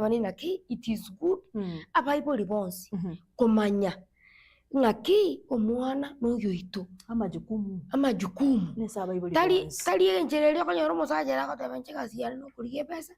mani naki it is good abaiboli bonsi komanya ngaki omwana n'oyo ito amajukumu tali enjerero konyoro musajera ko tebe nchikazi yari no kuriye pesa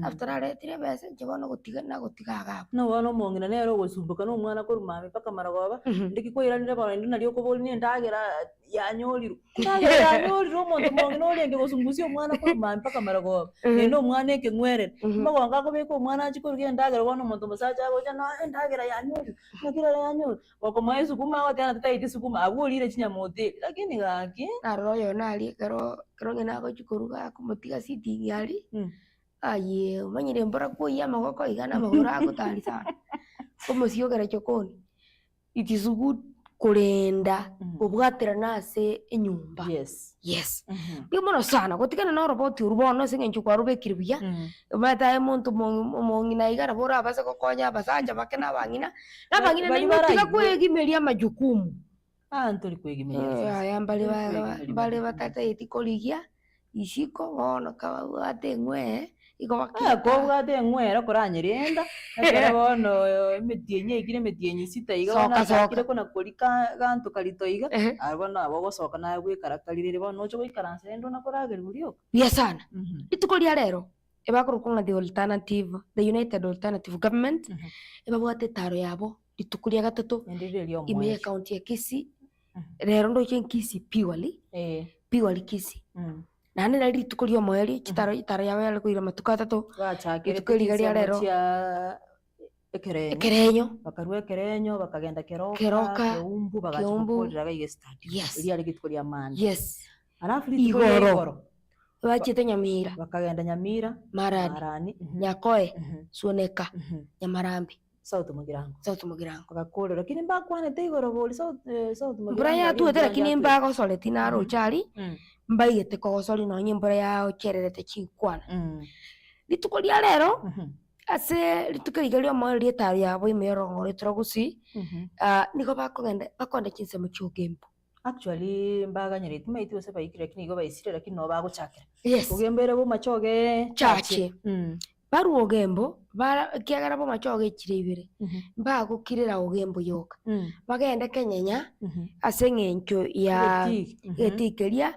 after aretire pesa nchibona gutiga gapo no wono mongina nero gusumbuka no mwana ko rumame paka maragoba ndikikoira ndire bana nari okoboli ni ndagera yanyoliru umuntu mongina olenge gusumbusia mwana ko rumame paka maragoba neno mwana eke ngwere magonga ko beko mwana chikuruye ndagera wono muntu musaja goja na ndagera yanyoliru nakira yanyoliru wakoma yesu kuma watana taiti sukuma agulire chinyamote lakini gaki aroyo nali kero ngena ko chikuruga kumutiga sitting yali aye umanyire mbora ko yamagoko igana mahura akutali sana como si yogera chokoni it is good kurenda ubwatira nase enyumba yes bimono sana kutikana na roboti urubono singenchu kwa rubekiribya mata muntu mongina igara bora basa kokonya basanja bakena bangina nabangina kwegimeria majukumu ntoli kwegimeria bale batata etikoligia ishiko bono kawa atengwe kobwate ngwera koranyerenda nakera bono emetienye ikire metienye sita iga nakire kona kolika ganto kalitoiga abona abo gosoka na gwikarakarire bono ocho gwikaranse endo nakoragera gurio bia sana itukolia rero ebakurukunga the United Alternative Government ebabwate taro yabo itukulia gatatu ime account ya Kisi rero ndo chenkisi piwali Kisi nani nari tukurio moeri chitaro yawe yale kuira matuka tatu tukuri gari rero ekerenyo bakarwe ekerenyo bakagenda keroka umbu bagachikorera gaige stadium iri ari gitkuria mani alafu igoro bachite Nyamira bakagenda Nyamira Marani Nyakoe Suoneka Nyamarambi South Mugirango bakakolo lakini mbakwane teigoro boli South Mugirango braya tu lakini mbako soletina rochari mbaigete kogosori no nyimbora yao chererete chinkwana litukolia rero ase litukerigerio mo lietari yabo imero trogusi niko bakonda chinse mu chugembo actually mbaganyerete maiti ose baikire lakini go baisire lakini no bagochakira ugembere bo machoge chache baru ogembo kiagara bo machoge chiribire mbagukirira ogembo yoka bagenda kenyenya ase ngencho ya etikeria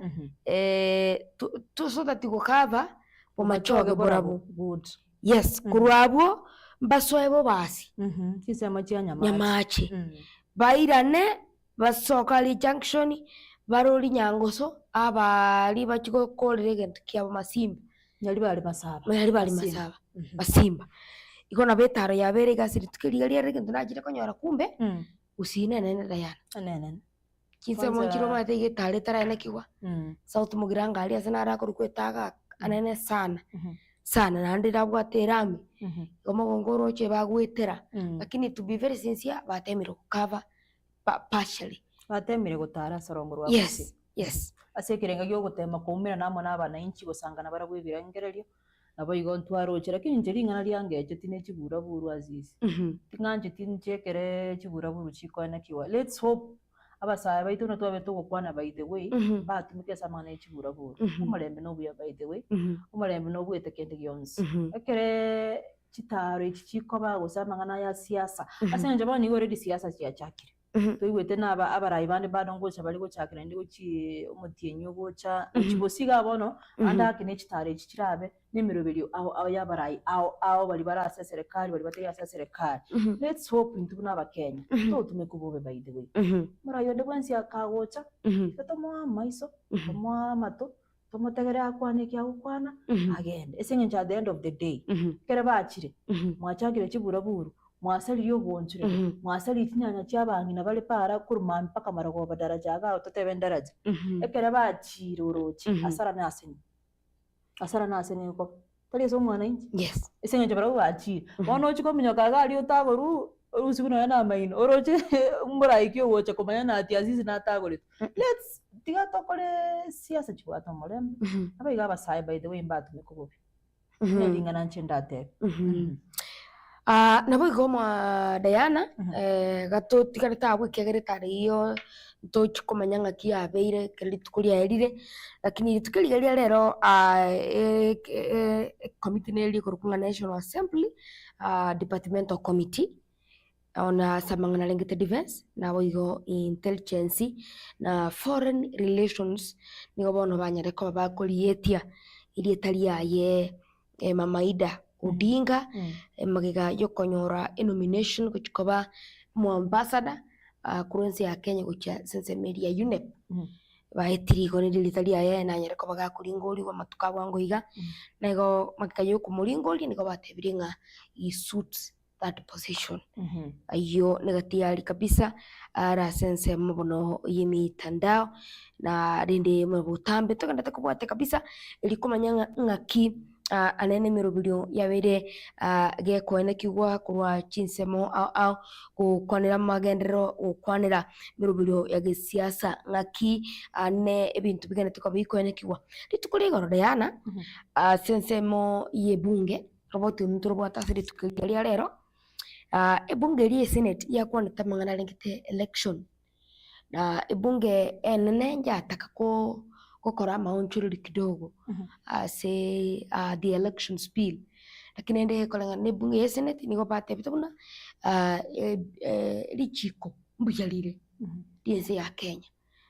so that go cover bo machoge borabo good kurwabo mbasoebo basi kisema chia nyamachi bairane basoka li junction baroli nyangoso abali bachiko kolere gento kyabo masimba yali bali masaba basimba ikona betaro yabere gasiri tukirigalia regento najire konyora kumbe usine nene dayana kinse mo chiro mate getare tara ene kiwa South Mugiranga ali asana ara kurukwetaga anene sana nandi dabwaterami gomo gongoro che bagwetera lakini to be very sincere batemiro cover partially batemire gutara sorongoro wa yes asekirenga gyo gutema kumira namo nabana inchi gusangana baragwibira ngererio nabo igo ntwaroche lakini njeri ngana lyangeje tine chibura buru Azizi tinganje tinchekere chibura buru chikwana kiwa let's hope abasaya baitu no twabe tugukwana by the way batumike samana chibura buru umulembe no buya by the way umulembe no bwete kende gyonse ekere chitaro ichiko bagusama ngana ya siasa asenje bani already siasa cyachakire toigwete naba abarayi bande badongocha bali gochakira ndi gochi umutienyo gocha chibosiga bono anda kine chitare chirabe nimirobelio aho yabarayi aho bali barasa serikali bali bateye asa serikali let's hope into naba Kenya to tumekubobe by the way murayo de bwensi akagocha tomo maiso tomo mato tomo tegere akwane kya ukwana agende esenye at the end of the day kere bachire mwachakire chibura buru mwasali yo bonjure mwasali tinyanya cyabangina bale para kuruma mpaka marago badaraja ga totebe ndaraja ekere bachirorochi asara naseni ko tali so mwana inji esenye jabara bachira bono chiko minyoka ga ali otagoru usiku no yana main oroche mburaiki owocha komanya na ati Azizi na tagore let's tiga tokole siasa chwata molem abiga basai by the way mbatu mekubobi ndingana nchendate nabo igoma Diana gato tikareta abwe kegeretare iyo tochikomanya ngaki abeire kelitukulia erire lakini litukulia rero committee neli kurukunga National Assembly departmental committee ona samangana lengete defense na boigo intelligence na foreign relations nigo bono banyareko bakorietia irietari yaye Mama Ida Odinga magiga yokonyora nomination kuchikoba mu ambassador kurunzi ya Kenya kucha sense media UNEP baetiri gone dilitari yaye na nyareko bagakuringori wa matuka bwango iga nego makikayo kumuringori nigo batebiringa I suits that position ayo negatiari kabisa ara sense mubono yimitandao na rinde mubutambe tokanda kubwate kabisa ilikumanya ngaki anene mirubirio yabere gekwene kigwa kurwa chinsemo au gukwanira magendero gukwanira mirubirio ya gisiasa ngaki ane ebintu bigene tukabikwene kigwa ritukuri goro yana sensemo yebunge roboti muturo bwatasiri tukigalia rero ebunge rie senate yakwana tamangana lengite election na ebunge enene njataka ko kokora maonchuri kidogo say the elections bill lakini ende kolanga ne bunge ya senate niko bate bituna lichiko mbuyalire diese ya Kenya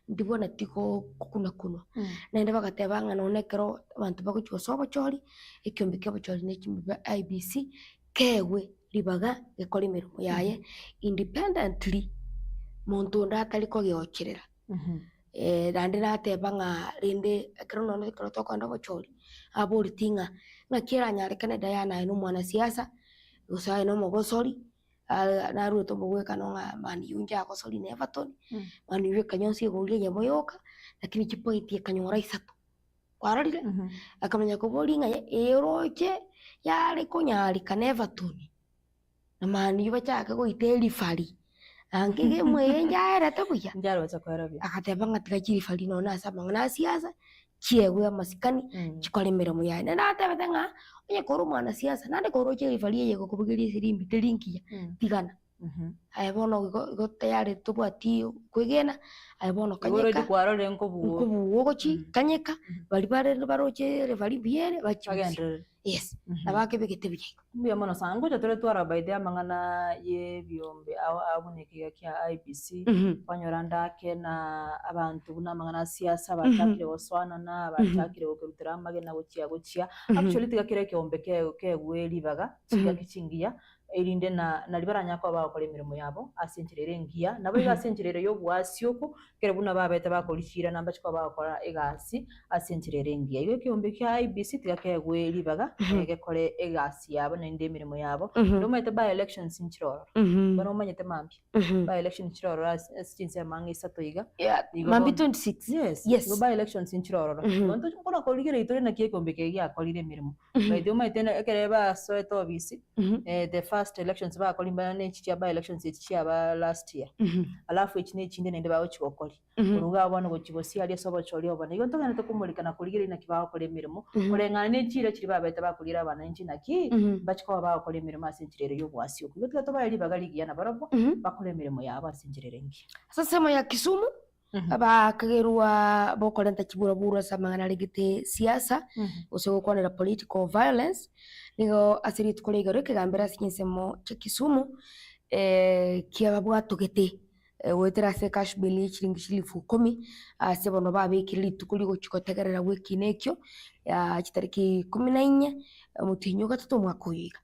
ndibona tiko kuna kuno na ende bagateba ngana onekero abantu bakuchiko sobo chori ekyombike bochori ne chimbe IBC kewe libaga gekora imirimo yaye independently muntu ndatari ko gyocherera randi nateba nga rinde ekero none kero tokwanda bochori aburi tinga ngakira nyarekane Diana ino mwana siasa usaye no mogosori na ruto bugweka no nga mani yunja akosori ne Everton mani ywe kanyonsi golie yamoyoka lakini chipoint yakanyora isatu kwararire akamenya ko boli nga eroche yari kunyari ka Everton na mani yuba chaka go iteli fali angige mwenja era takuya njaro bachakwarabi akateba ngatika chiri fali no na saba ngana siasa chiewe masikani chikole mirimo yaye na nateba nga onye koro mwana siasa nande koro chiri fali yego kubugiria sirimbi telinkia tigana aibono go tayari tubwati kwigena aibono kanyeka kwaro renko buwo chi kanyeka bali bare baroche revali biere bachi yes abake begete biye mbiya mono sango jatore twara baide amangana ye byombe abuneke kya IBC panyoranda ke na abantu bunamangana siasa batakire oswana na batakire okerutira amage na gochia actually tigakire kyombe ke gweli baga kigakicingia erinde na libaranya ko bakora imirimo yabo asencherere ngia nabo igasencherere yo bwasioko kerebuna babete bakorishira namba chiko bakora egasi asencherere ngia iyo kyombe kya IBC tigakegwe libaga egekore egasi yabo na inde imirimo yabo nomete by elections inchiroro bano manyete mambi by elections inchiroro asinse mangi satoiga mambi 26 yes by elections inchiroro bonto nkora koligere itore na kiekombe kya kolire imirimo by the mate ekereba soeto bisi the first elections ba kolimba ne chiya by elections chiya ba last year alafu ichine chinde nende bawo chikokoli uruga abana go chibosi ali sobo choli obana iyo ntogana to kumurikana kuligire na kibaho kole imirimo kurengana ne chira chiri babeta bakulira abana inchi naki bachiko bawo kole imirimo asenchirere yo bwasi okuyo to bayali bagaligiya na barabo bakole imirimo yabo asenchirere ngi sasa mo ya Kisumu abakagerwa bokolenta kiburabura samangana ligite siasa usego kwanera political violence nigo asiri tukolegero kigambira sikinsemo cha Kisumu kiababwa togete wetera se cash bill chilingi 10,000 sebono babikiri tukuligo chikotegerera wiki nekyo kitariki 14 mutinyo gatatu mwakoyiga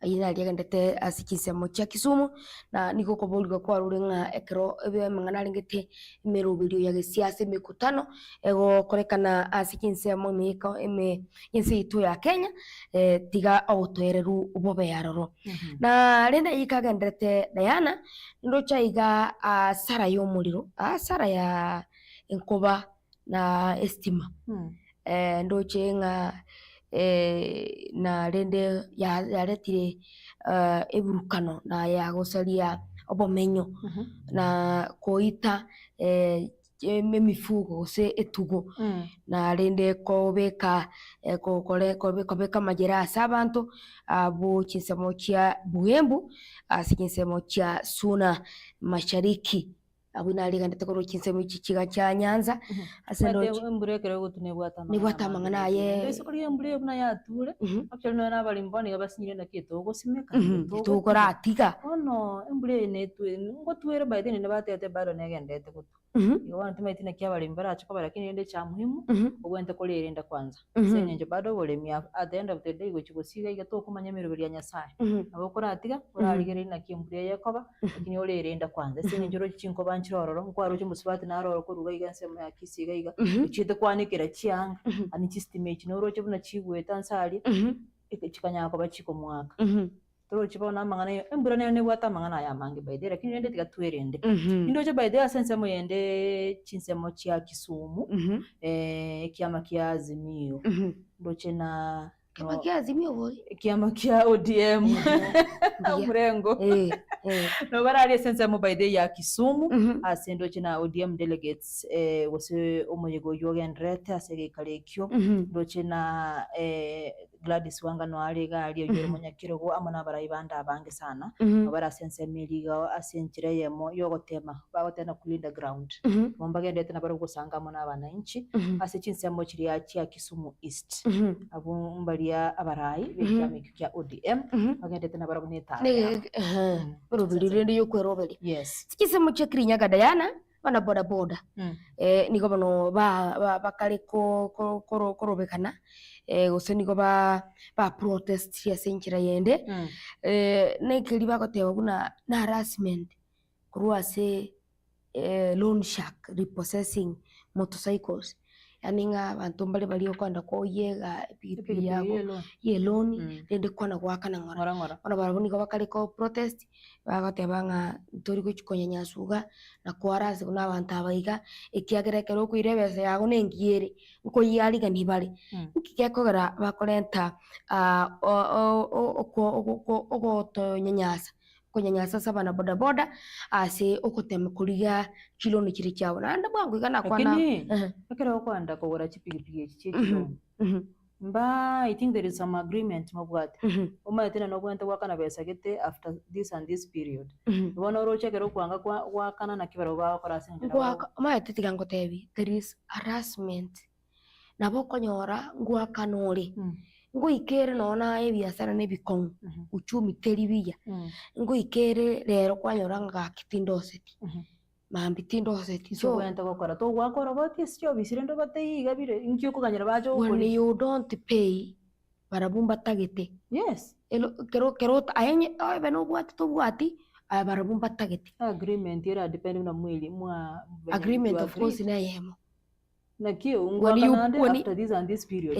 ayina liagendete asikinsemo cha Kisumu na niko kobolga kwa rurenga ekero ebe mangana lingete imerubirio ya siasa mikutano ego korekana asikinsemo miko insi itu ya Kenya tiga autoereru ubobe yaroro na lenda ikagendete Diana ndocha iga sara yo muliro sara ya enkoba na estima ndoche nga na rende yaretire eburukano na yagosaria obomenyo na koita mifugo se etugo na rende kobeka kobeka majera sabantu abo chinsemo chia Buembu asikinsemo chia Suna Mashariki abunali ganda tekoro chinsemo chichiga cha Nyanza asendo emburekere gutune bwatama ni bwatama na ye ndese kuri embure buna yature actually no na bali mboni gabasinyire na kito gosimeka to kora atiga ono embure ne twe ngo twere by then ne batete bado negendete gutu iyo wantu maitina kia bali mbara chakaba lakini ende cha muhimu ogwente kolerinda kwanza senyenje bado bolemia at the end of the day gochigosiga igato kumanya miro bya nyasaye abokora atiga uraligere na kimbure yakoba lakini olerinda kwanza senyenje ro chinko banchiroro nkwaro chimusibati na roro ko ruga iganse mu yakisiga iga chite kwanikira chianga ani system no chibuna chigweta nsali chikanyako bachiko mwaka toro chibona mangana embura ne bwata mangana ya mangi baide lakini ende tigatwerende indo che baide asense mo yende chinsemo chia Kisumu kiama kia Azimio ndoche na kiama kia Azimio boy kiama kia ODM murengo no barali asense mo baide ya Kisumu asendo china ODM delegates wose omoyego yogendrete asege kalekyo ndoche na Gladys wanga no alega ali yoro munyakirogo amana barayibanda abange sana bara sense miliga asenchire yemo yogotema bagotena kulinda ground mombage ndete na baro gusanga mona abana inchi asechinse mo chiri ya Kisumu East abu mbalia abarayi bekyamiki kya ODM bagende tena baro kuneta baro birinde yokwero yes sikise mo chekrinya gadayana bana boda boda niko bano bakale korobekana gose niko ba protest ya senchira yende nekeli bagotewa kuna na harassment kuruase loan shark repossessing motorcycles yani nga bantu mbali bali okwanda ko yega pikipiki yako ye loan rende kwana gwakana ngora ona baraboni ko bakale ko protest bagotewa nga tori ko chikonya suga na kwarase kuna abantu abaiga ikiagerekero kuirebese yago nengiere uko yali ganibali ukikekogera bakorenta ogo nyanyasa kunyanyasa sabana boda boda ase okotema kuriga kilo ni kiri cyawo nanda bwangu igana kwana akera kwanda kogora chipigipigi chichiro mba I think there is some agreement mabwate tena no kwenta wakana besa gete after this and this period ubona roche kero kwanga wakana na kibaro bakora senjera kwa tetiga ngotebi there is harassment nabo konyora ngwakanore ikere nona ebiasara nebikon uchumi teribiya ikere rero kwanyora ngakitindoseti mambitindoseti so wenta gukora to gwakora bati syo bisirendo bateyiga bire inkyo kuganyira bajo when you don't pay barabumba tagete yes kero ayenye beno bwati to bwati barabumba tagete agreement era depending na mwili mwa agreement of course na yemo na kio ngwakanande after this and this period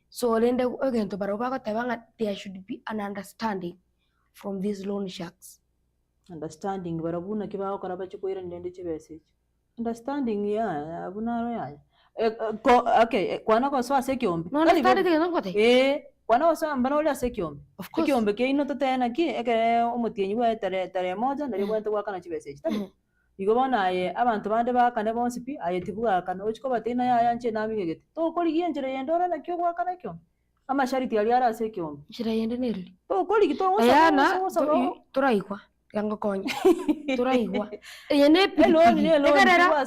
so lende ogento baroba ko tabanga there should be an understanding from these loan sharks understanding barabuna kibao karaba chikoira ndende chibese understanding ya abunaro ya okay kwana ko so asekiombe no understanding ngote kwana wasa mbana ole asekiombe kiombe ke ino totena ki eke omutienyi wa tare moja ndari kwento gwakana chibese chitabu igobona ye abantu bande bakane bonsi pi ayetibuga kana ochiko batena yanje namigegete to koli yenjere yendora na kyo gwakana kyo amashariti ali ara asekiombe shira yende neri to koli gito ayana turaikwa yango konye turaigwa yene pigipigi ekarera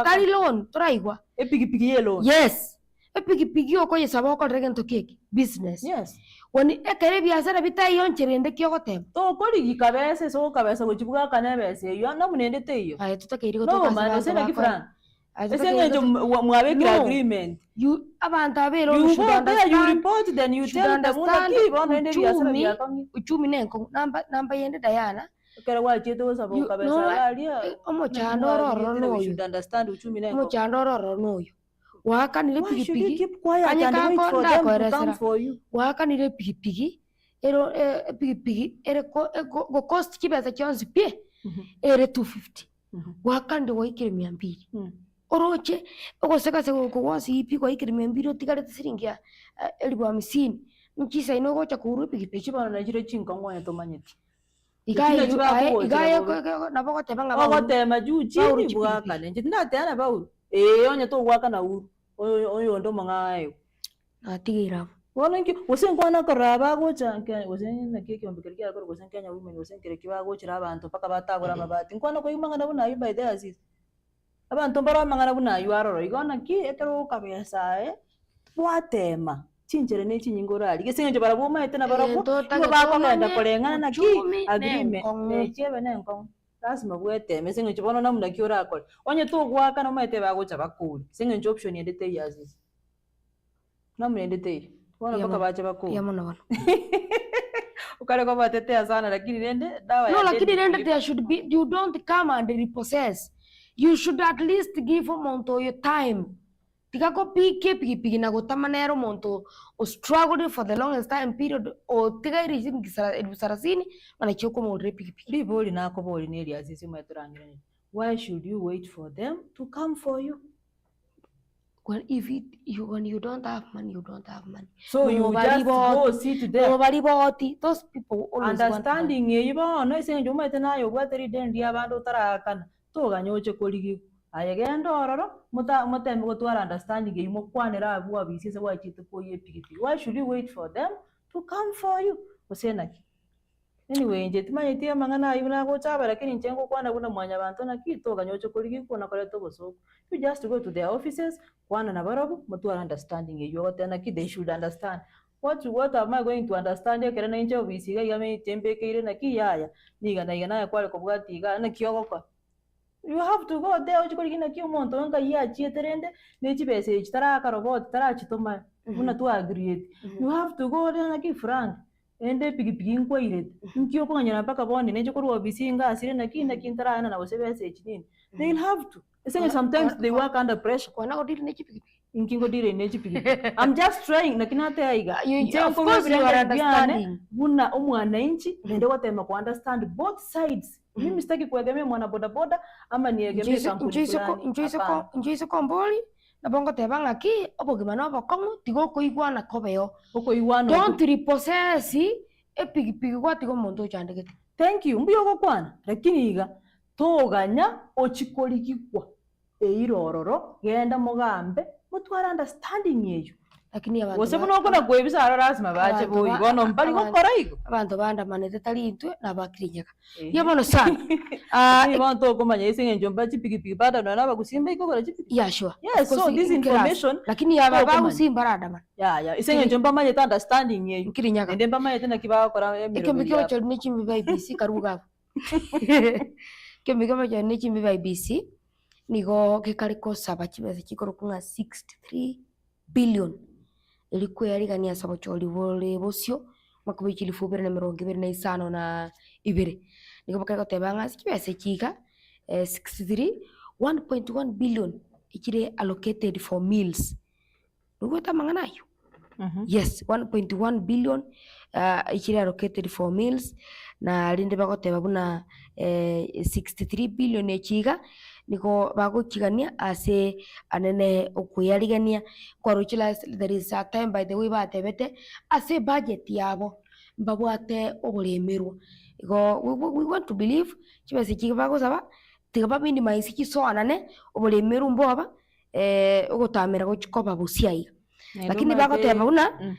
kari loan turaigwa epigipigi yelo yes epigipigi okoye saboko regento keki business yes woni ekere biasara bitai yoncherende kyogotem to koli gikabese so kabese gochibuga kana bese yo na munende teyo aye tutakairi gotoka no man ese na gifran ese ngejo mwabekira agreement you abantu abero you report then you tell them una kibo nende biasara byakamye uchumi nenko namba yende Diana kera wacheto sabo kabesa alia omochandororo no you understand uchumi nenko omochandororo no wakanire pigipigi wakanire pigipigi ero pigipigi ere go cost kibeza chonzi pie ere 250 wakande waikire 200 oroche ogoseka sego kuwasi ipi kwa ikire 200 otigarete siringia 50 nchisa inogocha kuru pigipigi bana na jire chinkongo ya tomanyeti igaye nabo tebanga bawo tema juji bwakane ndate ana bawo onye to gwakana uru oyo ndo mangayo atigira Wala nki usen kwana karaba gocha usen na keke ombikiriki akora usen Kenya women usen kireki bagochira abantu paka batagura mabati nkwana ko imangana buna yu by the Azizi abantu mbara mangana buna yu aroro igona ki etero kabesa bwatema chinjere ne chinyingorari gesenje barabuma etena barabu ngo bakogenda kolengana na ki agreement chebe ne nkong lazima bweteme senje chibono namuna ki orakole onye tu gwaka no mete bagocha bakuri senje option yendete Azizi namuna yendete wana paka bache bakuri yamona wana ukale kwa batetea sana lakini nende dawa no lakini nende there should be you don't come and repossess you should at least give monto your time tikako piki na gotamanero monto o struggle for the longest time period o tiga irijin sarasini mana choko mo piki liboli nako boli neli Azizi mweturangire why should you wait for them to come for you when when you don't have money you don't have money so you just go sit there nobody bought those people always understanding ye bono isenje umete nayo bwateri dendi abantu tarakana toganyoche koligi ayegenda ororo mutembe gotwara understanding ye mukwanira abu abisise wachite koye piki why should you wait for them to come for you usenaki anyway nje timanyite mangana ayuna gochaba lakini nchengo kwana kuna mwanya abantu na kito ganyoche koligi kuna kale to bosoko you just go to their offices kwana na barabu mutwara understanding ye yote na ki they should understand what am I going to understand ekere na inche obisiga yame tembekeire na ki yaya niga na kwale ko bwatiga na kiyogoka you have to go there uchikori na ki umuntu nga yachieterende ne chibese chitara karobot tara chitoma muna tu agree you have to go there na ki frank ende pigi nkwaire nkiyo ko nyana paka bonde ne chikori obisinga asire na ki na kintara na bosebese chinini they'll have to sometimes they work under pressure kwana odiri ne chipigi inkingo dire nechi pigi I'm just trying lakini hata aiga of course you are understanding buna omwana inchi nende watema ku understand both sides mimi sitaki kuegemea mwana boda boda ama niegemee kampuni fulani njoise komboli na bongo tebanga ki obogimana obokongo tigo koigwana kobeo okoigwana don't repossess pigi kwatigo muntu chandegete thank you mbiyo gokwana lakini iga toganya ochikorigikwa eirororo genda mugambe mutwara understanding yeyo lakini abantu wose buno kona kwebisa ara lazima bache boyi bono mbali gokora igo abantu banda manete tali intwe nabakirinyaka yabono sana ni bantu okomanya isenje mbachi pigi bada na bagusimba ikokora chipigi yeah sure yes so this information lakini yaba bagusimba rada man yeah isenje mbamanye ta understanding yeyo kirinyaka ende mbamanye tena kibakora emiro ikembikyo cyo nichimbi BBC karuga kembikyo cyo nichimbi BBC nigo gekariko saba chibese chikoro kunga 63 billion ilikuwa yarigania sabo choli bole bosio makubichili fubere na 25 na ibere nigo bakako tebanga chibese chika 63 1.1 billion ikire allocated for meals nugo tamanga nayo yes 1.1 billion ikire allocated for meals na linde bako teba buna 63 billion echiga niko bagochigania ase anene okuyarigania kwaruchila there is a time by the way batebete ase budget yabo mbabwate obulemerwa go we want to believe chibese chibago saba tigaba bindi maisi chisoanane obulemeru mboba ogotamera gochikoba busiai lakini bagoteba una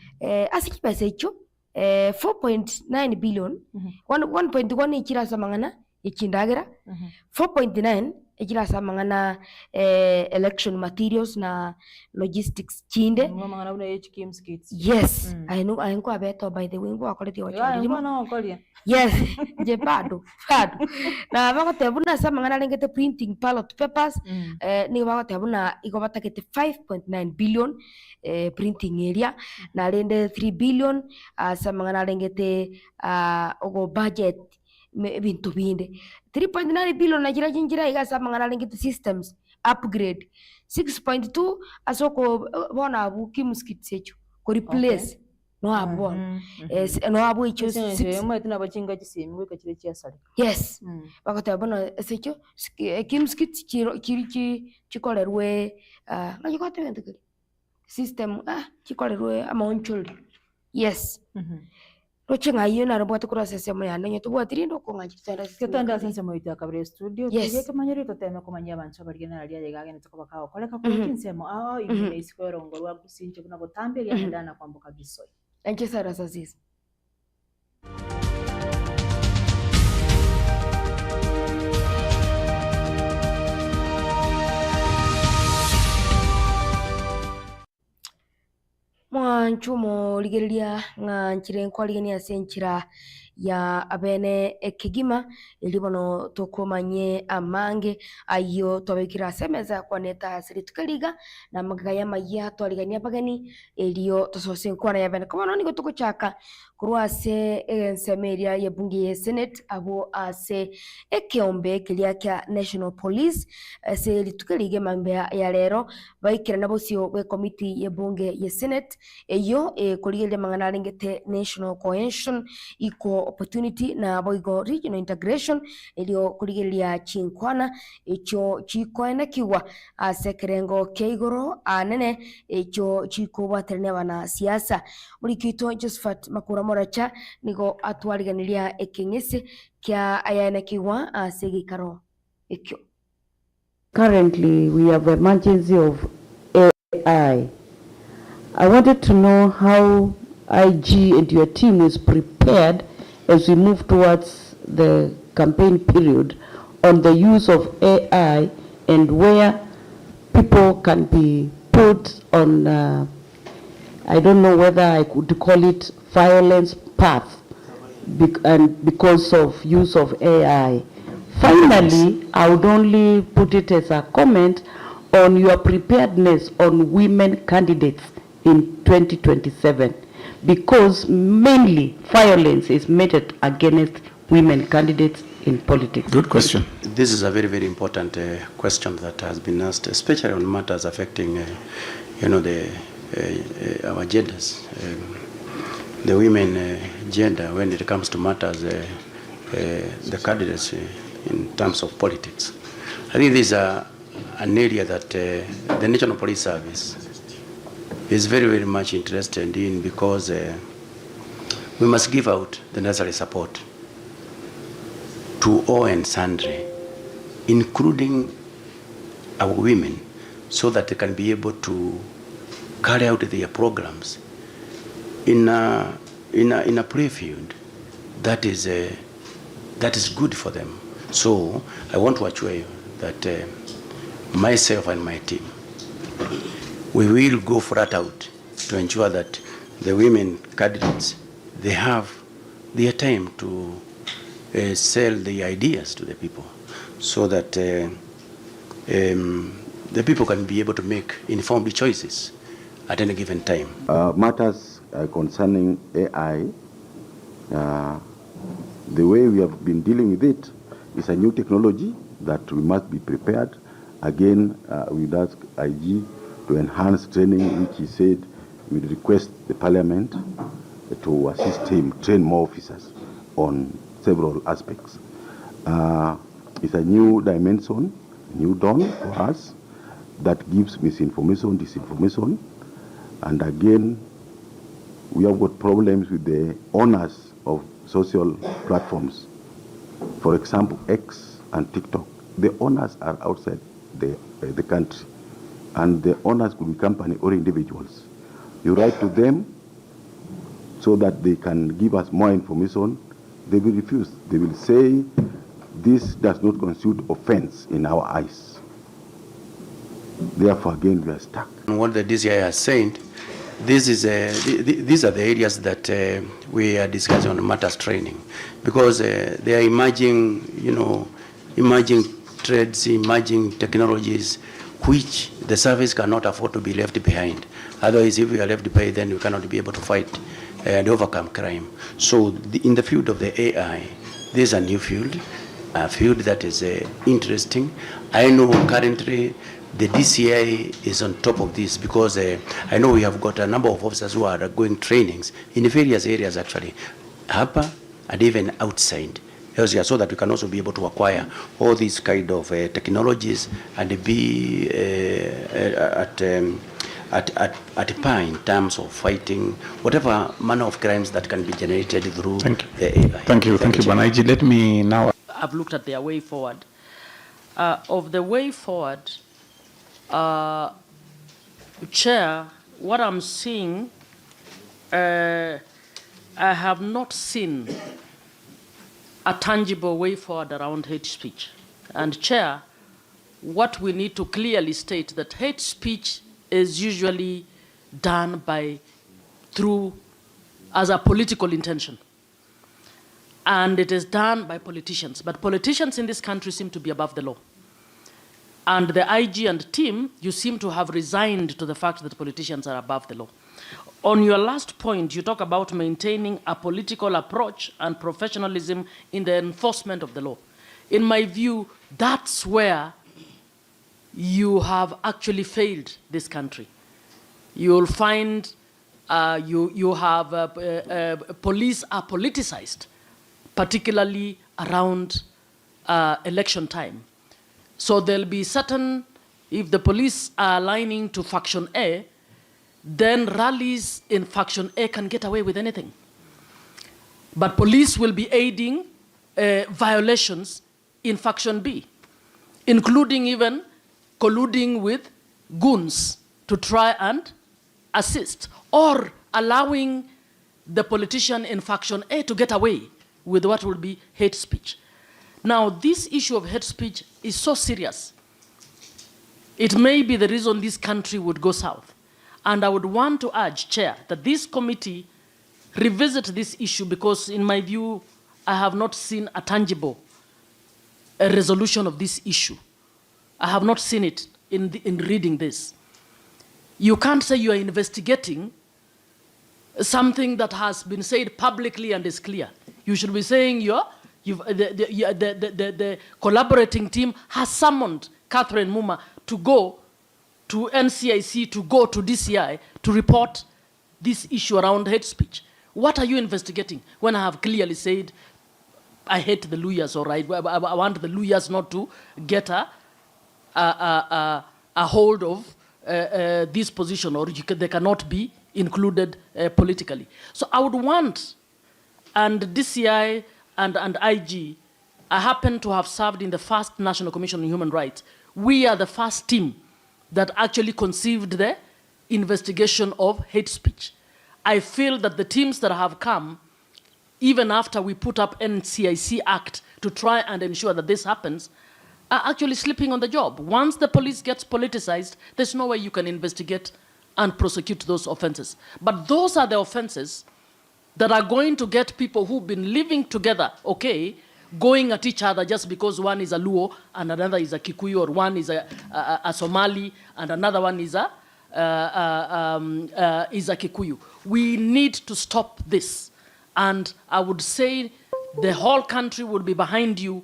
ase chibese icho 4.9 billion 1.1 ichirasa mangana ichindagera 4.9 ejirasa mangana election materials na logistics chinde mangana una HKM's kits yes I know abeto by the way ngo akoleti wacho no okolia yes je pado na bagote buna sa mangana lengete printing ballot papers ni bagote buna igobatakete 5.9 billion printing area na lende 3 billion sa mangana lengete ogo budget bintu binde 3.9 billion na jinjira igasa mangana lengete systems upgrade 6.2 asoko bona abu kimskit secho ko replace no abo no abo icho mwe tuna bachinga chisemi weka chile chia sali yes bakata bona secho kimskit chikolerwe ngikote bente system chikolerwe amonchol yes Rochenga iyo na robot kura sesemo ya nanyo tuwa tirindo ko ngaji tutanda Tutanda sense mo ita kabre studio tuye kamanyeri toteme kumanya abantu abarigena ali yaga ne tukoba kawo koleka ko kinsemo imine isikwero ngorwa gusinje kuna botambe ya ndana kwambuka Gisoi. Thank you Cyrus Azizi. Mwanchumo ligelia nga nchire nkwaligenia senchira ya abene ekigima ilibono tokomanye amange ayo twabikira semeza kwa neta siritukaliga na magaya maya twaligania bagani eliyo tosose nkwana ya bene kono niko tukuchaka kurwase ensemeria ya bunge ya Senate abo ase ekiombe kilia kya National Police se litukaliga mambe ya lero baikira nabo sio we committee ya bunge ya Senate eyo kuligelia mangana lingete National Cohesion iko opportunity na boigo regional integration elio kuligelia chinkwana echo chikoena kiwa asekerengo keigoro anene echo chiko baterene bana siasa mulikito Josephat Makura Moracha nigo atwaliganilia ekengese kya ayana kiwa asegikaro ekyo. Currently we have emergency of AI. I wanted to know how IG and your team is prepared as we move towards the campaign period on the use of AI and where people can be put on, I don't know whether I could call it violence path and because of use of AI. Finally, I would only put it as a comment on your preparedness on women candidates in 2027. Because mainly violence is meted against women candidates in politics. Good question. This is a very, very important question that has been asked, especially on matters affecting, our genders, the women gender when it comes to matters, the candidates in terms of politics. I think this is an area that the National Police Service is very, very much interested in because we must give out the necessary support to all and sundry, including our women, so that they can be able to carry out their programs in a play field that is good for them. So I want to assure you that myself and my team, we will go flat out to ensure that the women candidates, they have their time to sell the ideas to the people so that the people can be able to make informed choices at any given time. Matters concerning AI, the way we have been dealing with it is a new technology that we must be prepared. Again, we'd ask IG to enhance training, which he said we request the Parliament to assist him, train more officers on several aspects. It's a new dimension, new dawn for us that gives misinformation, disinformation, and again, we have got problems with the owners of social platforms. For example, X and TikTok, the owners are outside the country, and the owners could be company or individuals. You write to them so that they can give us more information. They will refuse. They will say this does not constitute offense in our eyes. Therefore, again, we are stuck. What the DCI has said, these are the areas that we are discussing on matters training, because they are emerging trends, emerging technologies, which the service cannot afford to be left behind. Otherwise, if we are left behind, then we cannot be able to fight and overcome crime. So in the field of the AI, this is a new field, a field that is interesting. I know currently the DCI is on top of this because I know we have got a number of officers who are going trainings in various areas actually, HAPA and even outside, so that we can also be able to acquire all these kind of technologies and be at par in terms of fighting whatever manner of crimes that can be generated through Thank you. the AI. Thank you, Bwana IG. Let me now. I've looked at their way forward. Of the way forward, Chair, what I'm seeing, I have not seen a tangible way forward around hate speech. And Chair, what we need to clearly state that hate speech is usually done as a political intention. And it is done by politicians. But politicians in this country seem to be above the law. And the IG and team, you seem to have resigned to the fact that politicians are above the law. On your last point, you talk about maintaining a political approach and professionalism in the enforcement of the law. In my view, that's where you have actually failed this country. You'll find you have police are politicized, particularly around election time. So there'll be certain, if the police are aligning to faction A, then rallies in faction A can get away with anything. But police will be aiding violations in faction B, including even colluding with goons to try and assist, or allowing the politician in faction A to get away with what will be hate speech. Now, this issue of hate speech is so serious. It may be the reason this country would go south. And I would want to urge, Chair, that this committee revisit this issue, because in my view, I have not seen a tangible resolution of this issue. I have not seen it in reading this. You can't say you are investigating something that has been said publicly and is clear. You should be saying the collaborating team has summoned Catherine Muma to go to NCIC, to go to DCI, to report this issue around hate speech. What are you investigating when I have clearly said, I hate the Luyas, or I want the Luyas not to get a hold of this position, or they cannot be included politically. So I would want, and DCI and IG, I happen to have served in the first National Commission on Human Rights. We are the first team that actually conceived the investigation of hate speech. I feel that the teams that have come, even after we put up NCIC Act to try and ensure that this happens, are actually sleeping on the job. Once the police gets politicized, there's no way you can investigate and prosecute those offenses. But those are the offenses that are going to get people who've been living together, okay, going at each other just because one is a Luo and another is a Kikuyu, or one is a Somali and another one is a Kikuyu. We need to stop this. And I would say the whole country would be behind you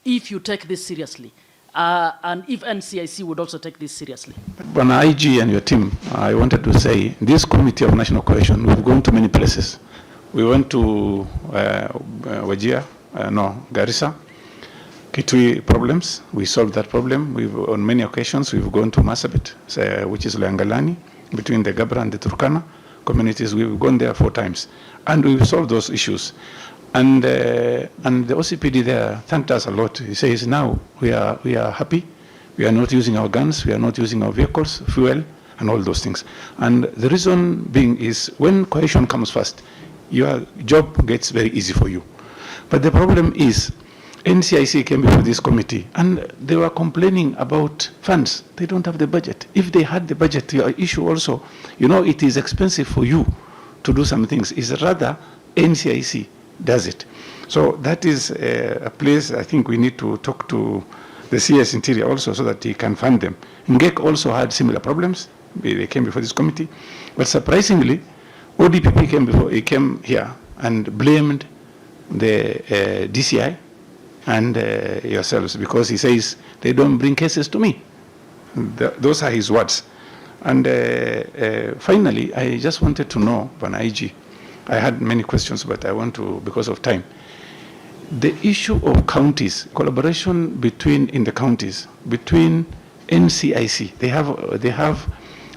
if you take this seriously. And if NCIC would also take this seriously. Bwana IG and your team, I wanted to say, this Committee of National Cohesion, we've gone to many places. We went to Wajir, Garissa, Kitui problems. We solved that problem. On many occasions, we've gone to Marsabit, which is Langalani, between the Gabra and the Turkana communities. We've gone there 4 times, and we've solved those issues. And the OCPD there thanked us a lot. He says, now we are happy. We are not using our guns. We are not using our vehicles, fuel, and all those things. And the reason being is when cohesion comes first, your job gets very easy for you. But the problem is, NCIC came before this committee and they were complaining about funds. They don't have the budget. If they had the budget, your issue also, it is expensive for you to do some things. It's rather NCIC does it. So that is a place I think we need to talk to the CS Interior also, so that he can fund them. Ngek also had similar problems. They came before this committee. But surprisingly, ODPP came here and blamed the DCI and yourselves, because he says they don't bring cases to me. Those are his words. And finally, I just wanted to know, Bwana IG, I had many questions, but I want to, because of time. The issue of counties, collaboration in the counties, between NCIC, they have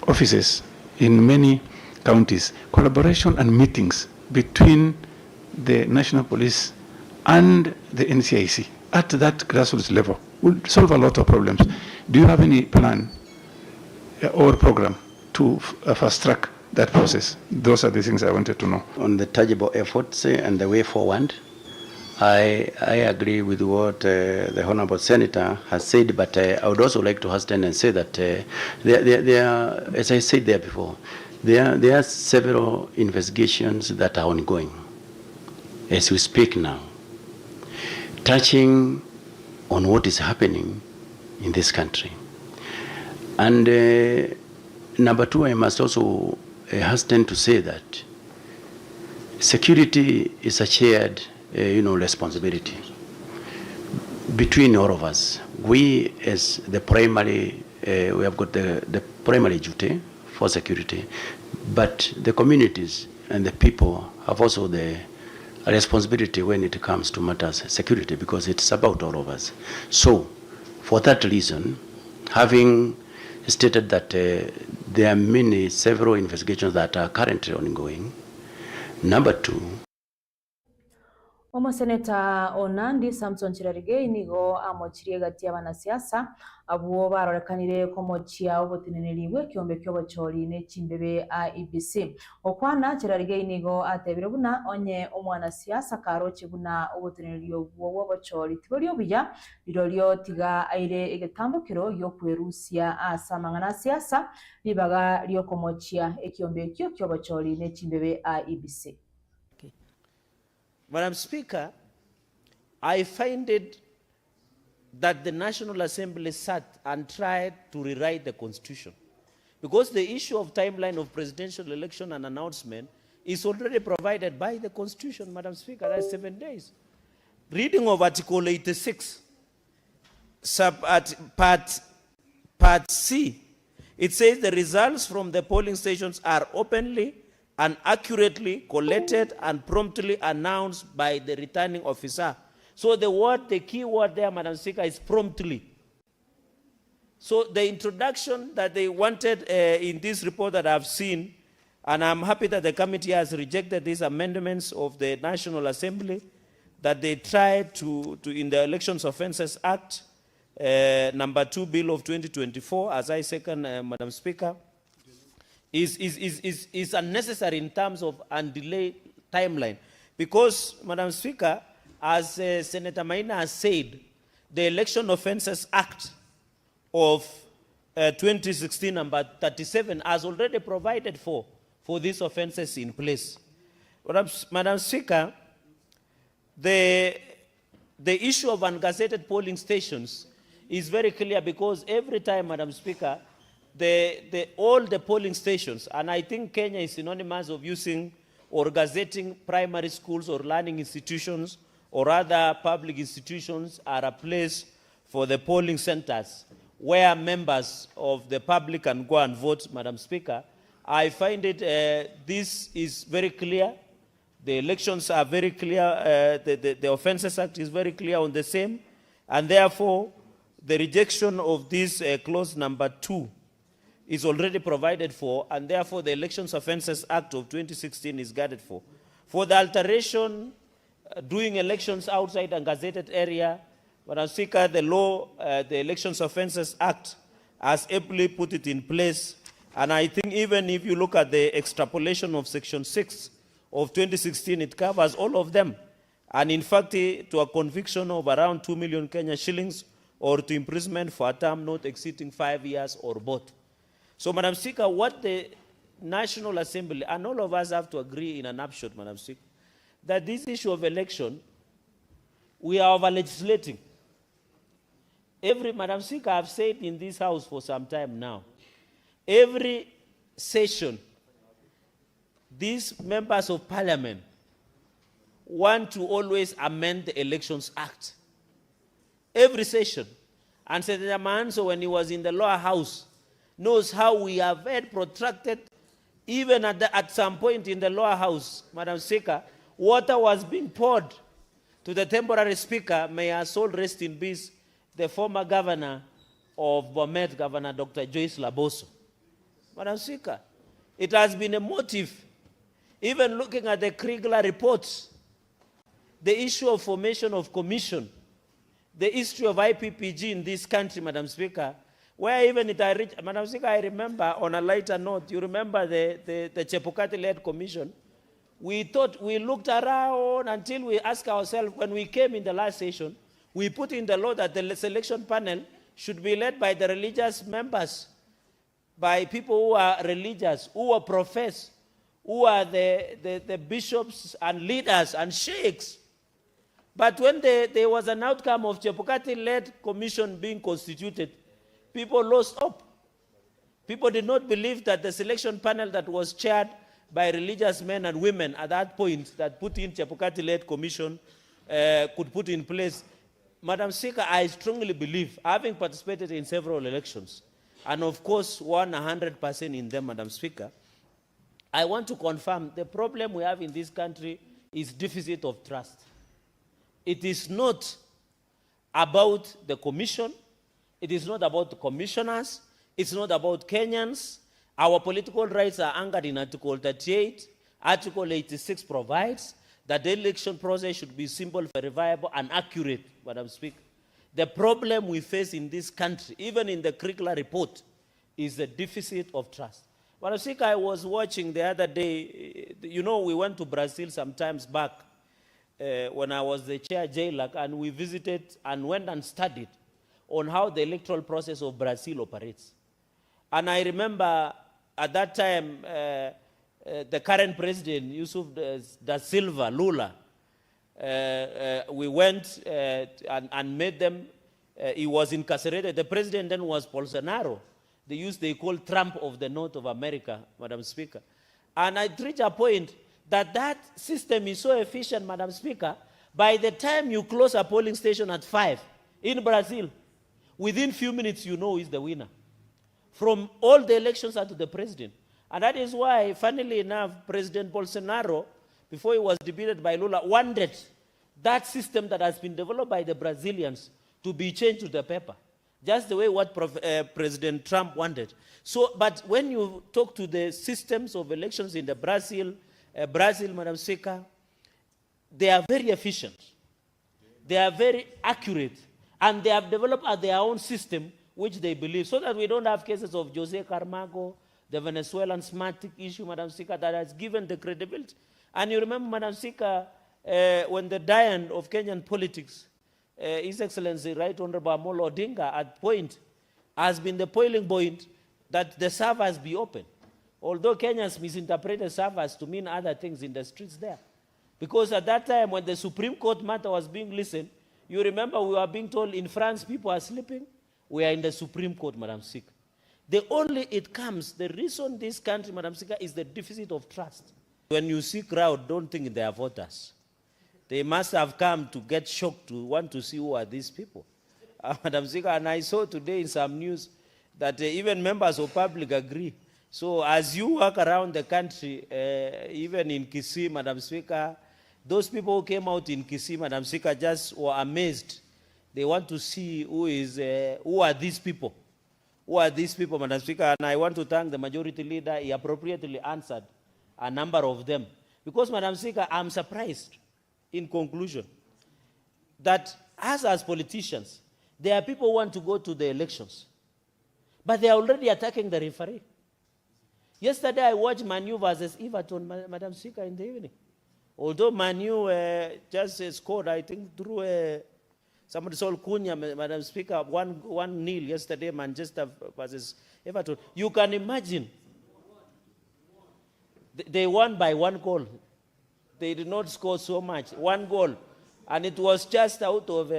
offices in many counties, collaboration and meetings between the National Police and the NCIC at that grassroots level will solve a lot of problems. Do you have any plan or program to fast track that process? Those are the things I wanted to know. On the tangible efforts and the way forward, I agree with what the Honorable Senator has said, but I would also like to hasten and say that there are, as I said there before, there are several investigations that are ongoing as we speak now, touching on what is happening in this country. And number two, I must also hasten to say that security is a shared responsibility between all of us. We as the primary, we have got the primary duty for security, but the communities and the people have also the responsibility when it comes to matters security, because it's about all of us. So for that reason, having stated that there are several investigations that are currently ongoing, number two, Omuseneta Onandi Samson Chirarige nigo amochirie gati y'abanasiasa abo barorekanire komochia obotineneriwe kiombe kyobochori ne chimbebe IEBC. Okwana Chirarige nigo atebire buna onye omwanasiasa karoche buna obotinenerio bwo bochori tiborio buya birolio tiga aire egetambukiro yokwerusia asa mangana siasa libaga lyo komochia ekiombe kyobochori ne chimbebe IEBC. Madam Speaker, I find it that the National Assembly sat and tried to rewrite the Constitution, because the issue of timeline of presidential election and announcement is already provided by the Constitution, Madam Speaker. That's 7 days. Reading of Article 86, Part C, it says the results from the polling stations are openly and accurately collected and promptly announced by the returning officer. So the key word there, Madam Speaker, is promptly. So the introduction that they wanted in this report that I've seen, and I'm happy that the committee has rejected these amendments of the National Assembly, that they tried to in the Elections Offences Act, number 2 Bill of 2024, as I second, Madam Speaker, is unnecessary in terms of undelayed timeline. Because, Madam Speaker, as Senator Maina has said, the Election Offences Act of 2016, number 37, has already provided for these offences in place. Madam Speaker, the issue of ungazetted polling stations is very clear, because every time, Madam Speaker, all the polling stations, and I think Kenya is synonymous of using or gazetting primary schools or learning institutions or other public institutions are a place for the polling centers where members of the public can go and vote, Madam Speaker. I find it, this is very clear. The elections are very clear. The Offences Act is very clear on the same. And therefore, the rejection of this clause number 2 is already provided for, and therefore the Elections Offences Act of 2016 is guarded for. For the alteration, doing elections outside a gazetted area, Madam Speaker, the law, the Elections Offences Act has ably put it in place, and I think even if you look at the extrapolation of Section 6 of 2016, it covers all of them, and in fact, to a conviction of around 2 million Kenya shillings or to imprisonment for a term not exceeding 5 years or both. So, Madam Speaker, what the National Assembly, and all of us have to agree in an upshot, Madam Speaker, that this issue of election, we are over-legislating. Madam Speaker, I've said in this House for some time now, every session, these members of Parliament want to always amend the Elections Act. Every session. And Senator Manso, when he was in the lower house, knows how we have had protracted, even at some point in the lower house, Madam Speaker, water was being poured to the temporary speaker, may her soul rest in peace, the former governor of Bomet, Governor Dr. Joyce Laboso. Madam Speaker, It has been a motive. Even looking at the Kriegler reports, the issue of formation of commission, the history of IPPG in this country, Madam Speaker, where even it I reached, Madam Speaker, I remember on a lighter note, you remember the Chebukati-led commission. We thought, we looked around until we asked ourselves, when we came in the last session, we put in the law that the selection panel should be led by the religious members, by people who are religious, who are professed, who are the bishops and leaders and sheikhs. But when there was an outcome of Chebukati-led commission being constituted, people lost hope. People did not believe that the selection panel that was chaired by religious men and women at that point that put in Chebukati-led commission could put in place. Madam Speaker, I strongly believe, having participated in several elections, and of course won 100% in them, Madam Speaker, I want to confirm the problem we have in this country is deficit of trust. It is not about the commission. It is not about the commissioners. It's not about Kenyans. Our political rights are anchored in Article 38. Article 86 provides that the election process should be simple, verifiable, and accurate, Madam Speaker. The problem we face in this country, even in the Kriegler report, is the deficit of trust. Madam Speaker, I was watching the other day, you know, we went to Brazil some times back when I was the chair JLAC, and we visited and went and studied on how the electoral process of Brazil operates. And I remember at that time, the current president, Yusuf da Silva, Lula, we went and met them. He was incarcerated. The president then was Bolsonaro. They call Trump of the North of America, Madam Speaker. And I reached a point that system is so efficient, Madam Speaker, by the time you close a polling station at 5 in Brazil, within few minutes you know who is the winner. From all the elections up to the president. And that is why, funnily enough, President Bolsonaro, before he was defeated by Lula, wanted that system that has been developed by the Brazilians to be changed to the paper. Just the way what President Trump wanted. So, but when you talk to the systems of elections in the Brazil, Madam Speaker, they are very efficient. They are very accurate. And they have developed their own system, which they believe, so that we don't have cases of Jose Camargo, the Venezuelan Smartic issue, Madam Speaker, that has given the credibility. And you remember, Madam Speaker, when the Dian of Kenyan politics, His Excellency Right Honorable Amolo Odinga at point has been the boiling point that the servers be open. Although Kenyans misinterpreted servers to mean other things in the streets there. Because at that time when the Supreme Court matter was being listened, you remember we were being told in France people are sleeping. We are in the Supreme Court, Madam Speaker. The reason this country, Madam Speaker, is the deficit of trust. When you see crowd, don't think they are voters. They must have come to get shocked to want to see who are these people. Madam Speaker, and I saw today in some news that even members of public agree. So as you walk around the country, even in Kisii, Madam Speaker, those people who came out in Kisii, Madam Speaker, just were amazed. They want to see who are these people. Who are these people, Madam Speaker? And I want to thank the majority leader. He appropriately answered a number of them. Because, Madam Speaker, I'm surprised, in conclusion, that as politicians, there are people who want to go to the elections, but they are already attacking the referee. Yesterday, I watched Manu versus Everton, Madam Speaker, in the evening. Although Manu just scored, I think, through somebody sold Cunha, Madam Speaker, 1-0 yesterday, Manchester versus Everton. You can imagine, they won by 1 goal. They did not score so much, 1 goal. And it was just out of,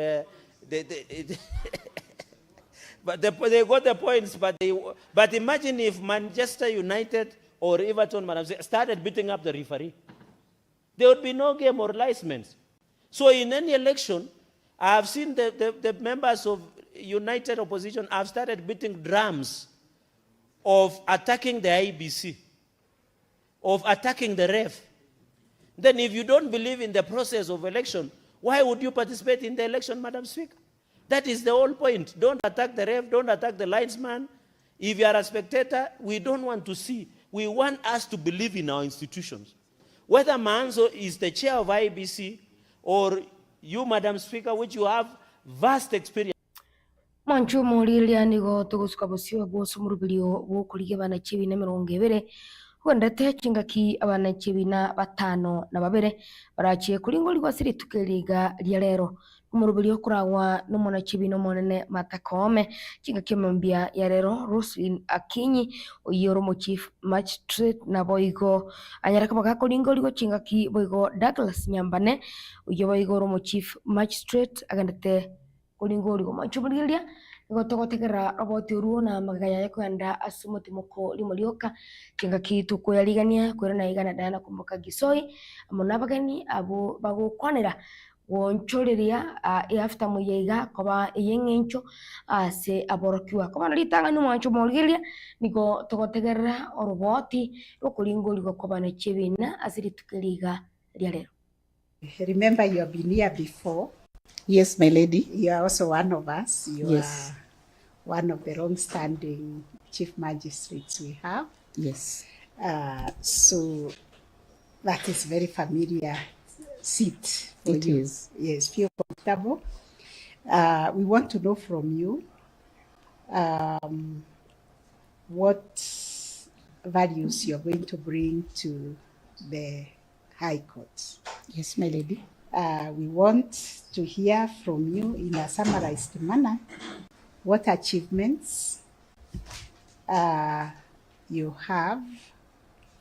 but they got the points, but imagine if Manchester United or Everton, Madam Speaker, started beating up the referee. There would be no game or licensement. So in any election, I have seen the members of United Opposition have started beating drums of attacking the IBC, of attacking the ref. Then if you don't believe in the process of election, why would you participate in the election, Madam Speaker? That is the whole point. Don't attack the ref, don't attack the linesman. If you are a spectator, we don't want to see we want us to believe in our institutions. Whether Manzo is the chair of IBC or you, Madam Speaker, which you have vast experience. Manchu murilia nigo tugusuka busiwa bwose umurubiriyo wo kurige bana 220 wendete chingaki abana 25 na babere barachiye kuri ngoli gwasiri tukeriga lya rero umurubiriyo kuragwa n'umuna 28 matakome chingaki mbia ya rero Roslyn Akinyi uyoro mu chief magistrate na boigo anyaraka bakakori ngoli go chingaki boigo Douglas Nyambane uyo boigo mu chief magistrate agandete Olingori ko machuburilia gotogotegera aboti ruona magaya yako anda asumuti moko limolioka kinga kitu kuyaligania kwera igana dana kumbuka Gisoi amunabagani abo bagukwanira wonchoreria after muyega koba yengencho se aborokiwa koba litanga no machuburilia niko togotegera oroboti okulingori ko koba na chebina asiri tukeliga lya. Remember, you have been here before. Yes, my lady. You are also one of us. You Yes. are one of the long-standing chief magistrates we have. Yes. So that is very familiar seat. for It you. is. Yes, feel comfortable. We want to know from you what values you're going to bring to the High Court. Yes, my lady. We want to hear from you in a summarized manner what achievements you have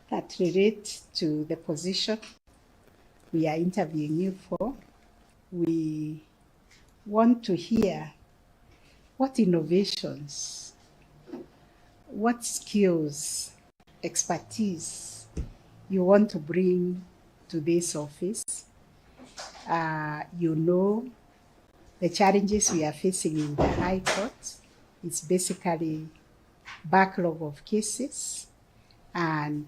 that relate to the position we are interviewing you for. We want to hear what innovations, what skills, expertise you want to bring to this office. You know the challenges we are facing in the High Court. It's basically backlog of cases and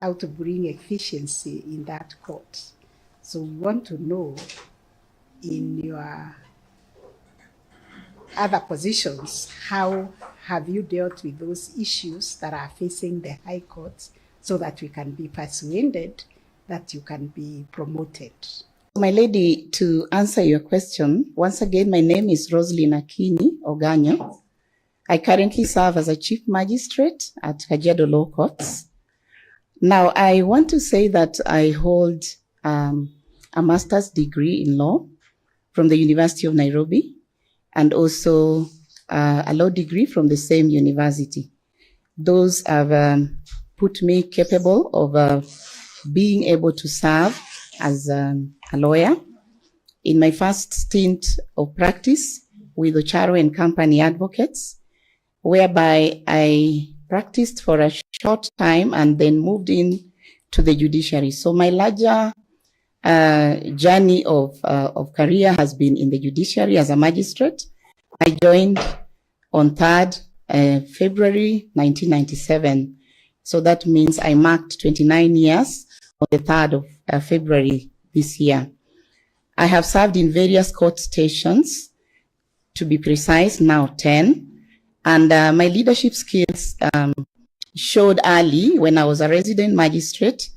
how to bring efficiency in that court. So we want to know in your other positions, how have you dealt with those issues that are facing the High Court so that we can be persuaded that you can be promoted. My lady, to answer your question, once again, my name is Roslyn Akinyi Oganyo. I currently serve as a chief magistrate at Kajiado Law Courts. Now, I want to say that I hold a master's degree in law from the University of Nairobi and also a law degree from the same university. Those have put me capable of being able to serve as a lawyer. In my first stint of practice with Ocharo and Company Advocates, whereby I practiced for a short time and then moved in to the judiciary. So my larger journey of career has been in the judiciary as a magistrate. I joined on 3rd February 1997. So that means I marked 29 years on the 3rd of February this year. I have served in various court stations, to be precise, now 10. And my leadership skills showed early when I was a resident magistrate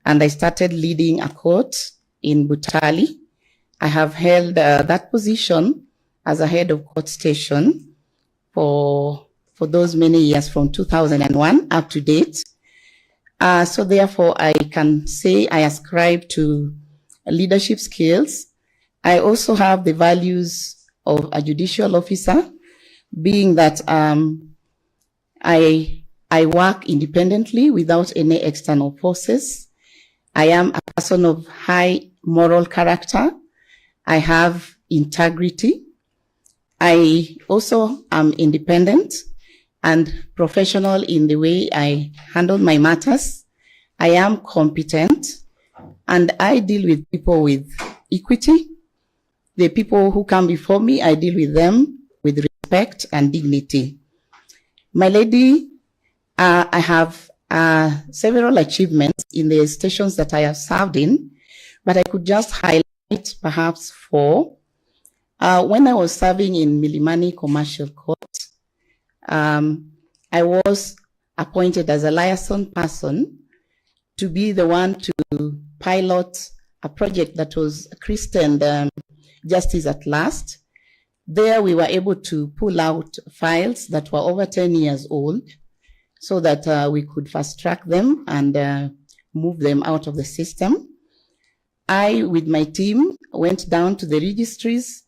and I started leading a court in Butali. I have held that position as a head of court station for those many years from 2001 up to date. So therefore, I can say I ascribe to leadership skills. I also have the values of a judicial officer, being that I work independently without any external forces. I am a person of high moral character. I have integrity. I also am independent and professional in the way I handle my matters. I am competent and I deal with people with equity. The people who come before me, I deal with them with respect and dignity. My lady, I have several achievements in the stations that I have served in, but I could just highlight perhaps 4. When I was serving in Milimani Commercial Court, I was appointed as a liaison person to be the one to pilot a project that was christened Justice at Last. There we were able to pull out files that were over 10 years old so that we could fast track them and move them out of the system. I, with my team, went down to the registries.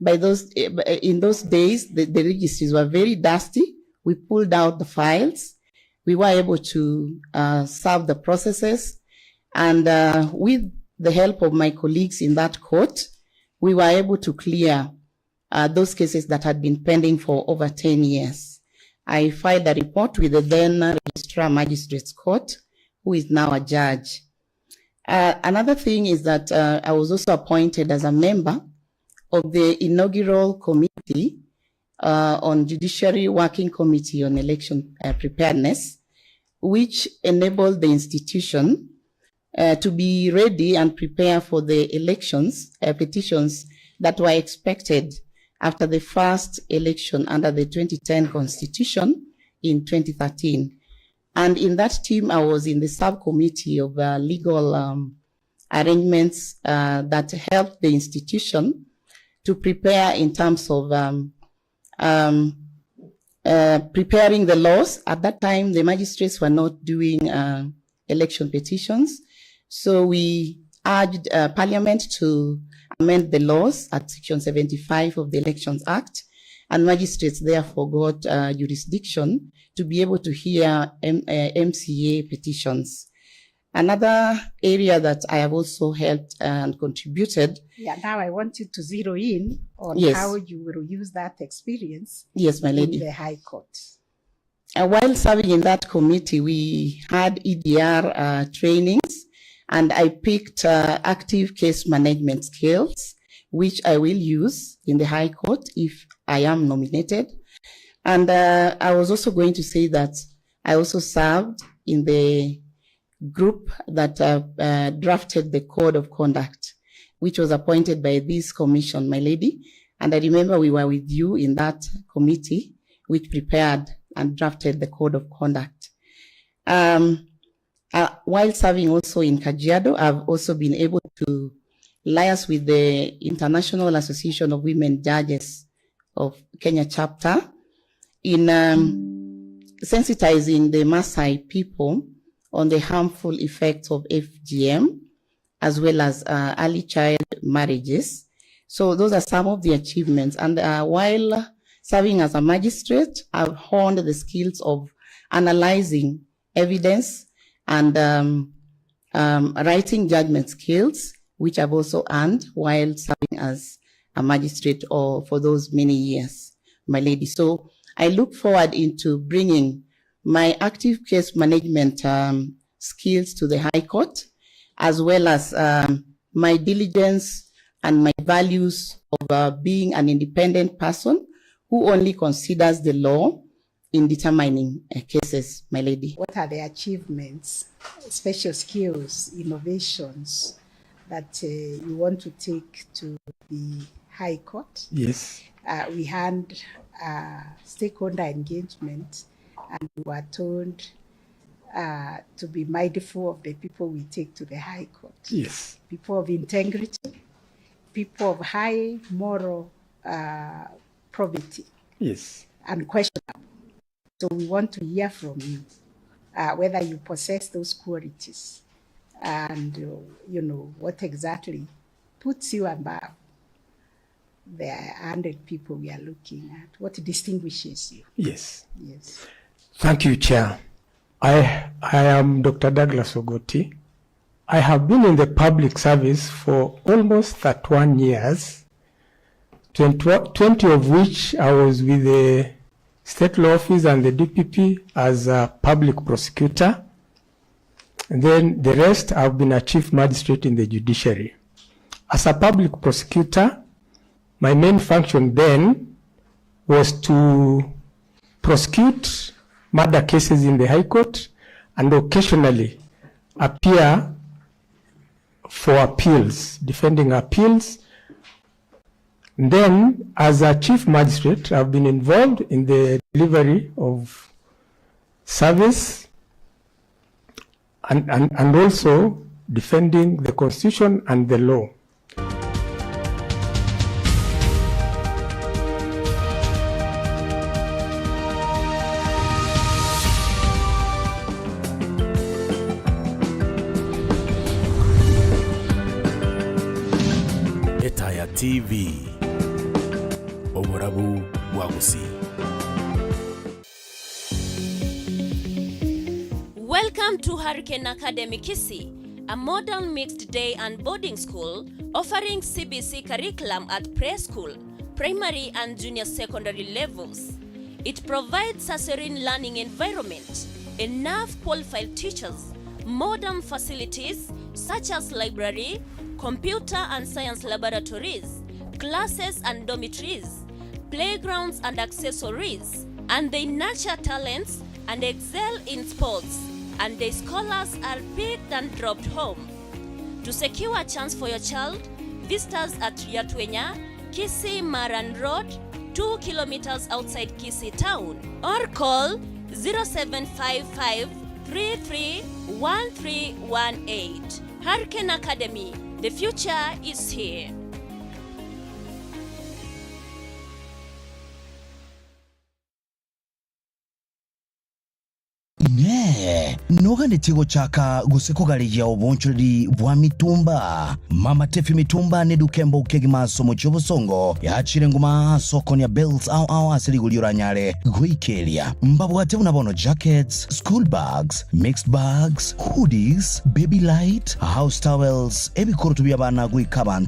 In those days, the registries were very dusty. We pulled out the files. We were able to serve the processes. And with the help of my colleagues in that court, we were able to clear those cases that had been pending for over 10 years. I filed a report with the then Registrar Magistrates Court, who is now a judge. Another thing is that I was also appointed as a member of the inaugural committee on Judiciary Working Committee on Election Preparedness, which enabled the institution to be ready and prepare for the elections, petitions that were expected after the first election under the 2010 Constitution in 2013. And in that team, I was in the subcommittee of legal arrangements that helped the institution to prepare in terms of preparing the laws. At that time, the magistrates were not doing election petitions. So we urged Parliament to amend the laws at Section 75 of the Elections Act, and magistrates therefore got jurisdiction to be able to hear MCA petitions. Another area that I have also helped and contributed. Yeah, now I want you to zero in on how you will use that experience. Yes, my lady. In the High Court. While serving in that committee, we had EDR trainings, and I picked active case management skills, which I will use in the High Court if I am nominated. And I was also going to say that I also served in the group that drafted the Code of Conduct, which was appointed by this commission, my lady. And I remember we were with you in that committee, which prepared and drafted the Code of Conduct. While serving also in Kajiado, I've also been able to liaise with the International Association of Women Judges of Kenya chapter in sensitizing the Maasai people on the harmful effects of FGM, as well as early child marriages. So those are some of the achievements. And while serving as a magistrate, I've honed the skills of analyzing evidence and writing judgment skills, which I've also earned while serving as a magistrate for those many years, my lady. So I look forward into bringing my active case management skills to the High Court, as well as my diligence and my values of being an independent person who only considers the law in determining cases, my lady. What are the achievements, special skills, innovations that you want to take to the High Court? Yes. We had stakeholder engagement, and we were told to be mindful of the people we take to the High Court. Yes. People of integrity, people of high moral probity. Yes. And questionable. So we want to hear from you whether you possess those qualities and, what exactly puts you above the 100 people we are looking at. What distinguishes you? Yes. Yes. Thank you, Chair. I am Dr. Douglas Ogoti. I have been in the public service for almost 31 years, 20 of which I was with the State Law Office and the DPP as a public prosecutor. And then the rest, I've been a chief magistrate in the judiciary. As a public prosecutor, my main function then was to prosecute murder cases in the High Court and occasionally appear for appeals, defending appeals. And then, as a chief magistrate, I've been involved in the delivery of service, and also defending the Constitution and the law. Etaya TV, Oborabu Wagusi. Welcome to Hurricane Academy Kisii, a modern mixed day and boarding school offering CBC curriculum at preschool, primary and junior secondary levels. It provides a serene learning environment, enough qualified teachers, modern facilities such as library, computer and science laboratories, classes and dormitories, playgrounds and accessories, and they nurture talents and excel in sports, and their scholars are picked and dropped home. To secure a chance for your child, visit us at Yatwenya, Kisii Maran Road, 2 kilometers outside Kisii town, or call 0755 331318. Hurricane Academy, the future is here. Noga netigo chaka gusekugalija obonchori bwa mitumba mama tefi mitumba ne dukembo kegima somo chobosongo yachire nguma sokoni ya belts au asirigulira nyale guikelia mbabwate unabono jackets, school bags, mixed bags, hoodies, baby light, house towels ebikoro tubya bana guikabanta